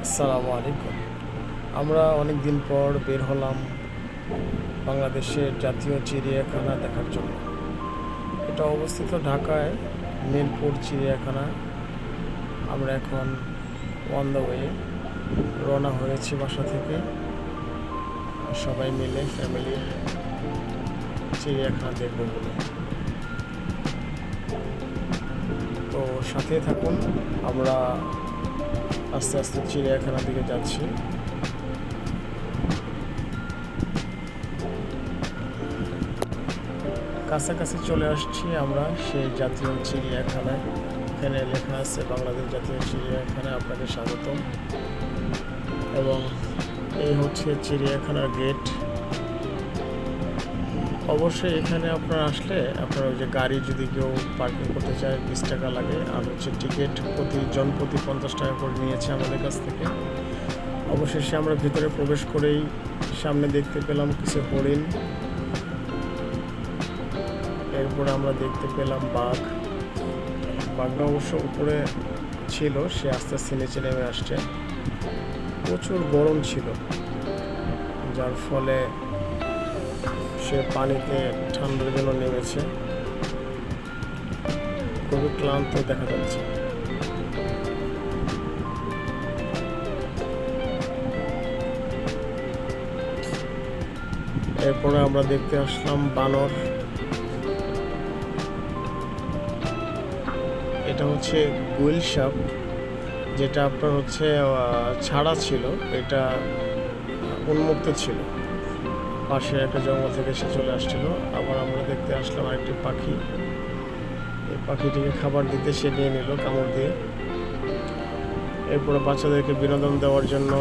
আসসালামু আলাইকুম। আমরা অনেক দিন পর বের হলাম বাংলাদেশের জাতীয় চিড়িয়াখানা দেখার জন্য। এটা অবস্থিত ঢাকায় মিরপুর চিড়িয়াখানা। আমরা এখন অন দ্য ওয়ে রওনা হয়েছি বাসা থেকে, সবাই মিলে ফ্যামিলি চিড়িয়াখানা দেখব বলে। তো সাথে থাকুন, আমরা আস্তে আস্তে চিড়িয়াখানার দিকে যাচ্ছি। কাছাকাছি চলে আসছি আমরা সেই জাতীয় চিড়িয়াখানায়। এখানে লেখা আছে বাংলাদেশ জাতীয় চিড়িয়াখানা, আপনাকে স্বাগতম। এবং এই হচ্ছে চিড়িয়াখানার গেট। অবশ্যই এখানে আপনারা আসলে আপনার ওই যে গাড়ি যদি কেউ পার্কিং করতে চায় 20 টাকা লাগে, আর হচ্ছে টিকিট প্রতি 50 টাকা করে নিয়েছে আমাদের কাছ থেকে। অবশেষে আমরা ভিতরে প্রবেশ করেই সামনে দেখতে পেলাম কিছু হরিণ, এরপরে আমরা দেখতে পেলাম বাঘটা অবশ্য উপরে ছিল, সে আস্তে আস্তে নিচে নেমে আসছে। প্রচুর গরম ছিল, যার ফলে সে পানিতে ঠান্ডার জন্য নেমেছে। খুবই ক্লান্ত দেখা যাচ্ছে। এরপরে আমরা দেখতে আসলাম বানর। এটা হচ্ছে গুইল সাপ, যেটা আপনার হচ্ছে ছাড়া ছিল, এটা উন্মুক্ত ছিল। পাশের একটা জঙ্গল থেকে সে চলে আসছিল। আবার আমরা দেখতে আসলাম আরেকটি পাখি। এই পাখিটিকে খাবার দিতে সে নিয়ে নিল কামড় দিয়ে। এরপরে বাচ্চাদেরকে বিনোদন দেওয়ার জন্য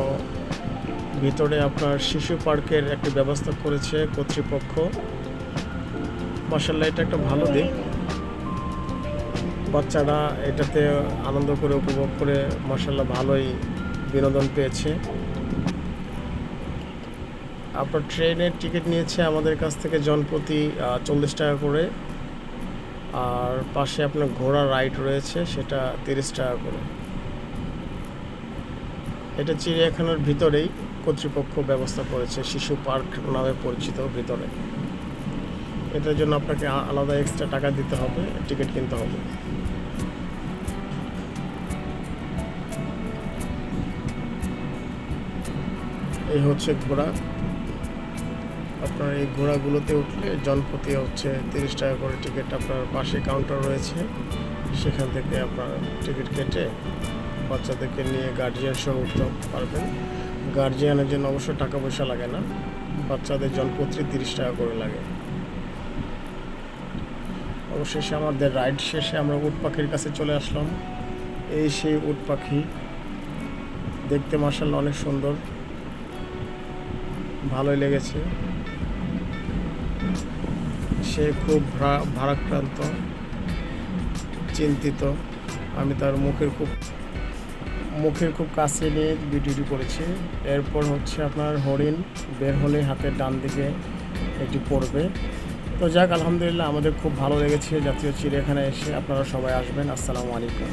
ভিতরে আপনার শিশু পার্কের একটি ব্যবস্থা করেছে কর্তৃপক্ষ। মাশাআল্লাহ, এটা একটা ভালো দিক। বাচ্চারা এটাতে আনন্দ করে উপভোগ করে মাশাআল্লাহ ভালোই বিনোদন পেয়েছে। আপনার ট্রেনের টিকিট নিয়েছে আমাদের কাছ থেকে জনপ্রতি 40 টাকা করে, আর পাশে আপনার ঘোড়া রাইড রয়েছে, সেটা 30 টাকা করে। এটা চিড়িয়াখানার ভিতরেই কর্তৃপক্ষ ব্যবস্থা করেছে, শিশু পার্ক নামে পরিচিত ভিতরে। এটার জন্য আপনাকে আলাদা এক্সট্রা টাকা দিতে হবে, টিকিট কিনতে হবে। এই হচ্ছে ঘোড়া। আপনার এই ঘোড়াগুলোতে উঠলে জনপ্রতি হচ্ছে 30 টাকা করে টিকিট। আপনার পাশে কাউন্টার রয়েছে, সেখান থেকে আপনার টিকিট কেটে বাচ্চাদেরকে নিয়ে গার্জিয়ান সহ উঠতে পারবেন। গার্জিয়ানের জন্য অবশ্য টাকা পয়সা লাগে না, বাচ্চাদের জনপ্রতি 30 টাকা করে লাগে। অবশেষে আমাদের রাইড শেষে আমরা উট পাখির কাছে চলে আসলাম। এই সেই উট পাখি, দেখতে মাশাআল্লাহ অনেক সুন্দর, ভালোই লেগেছে। সে খুব ভারাক্রান্ত, চিন্তিত। আমি তার মুখের খুব কাছে নিয়ে ভিডিওটি করেছি। এরপর হচ্ছে আপনার হরিণ বের হলে হাতের ডান দিকে এটি পড়বে। তো যাক, আলহামদুলিল্লাহ আমাদের খুব ভালো লেগেছে জাতীয় চিড়িয়াখানায় এসে। আপনারা সবাই আসবেন। আসসালামু আলাইকুম।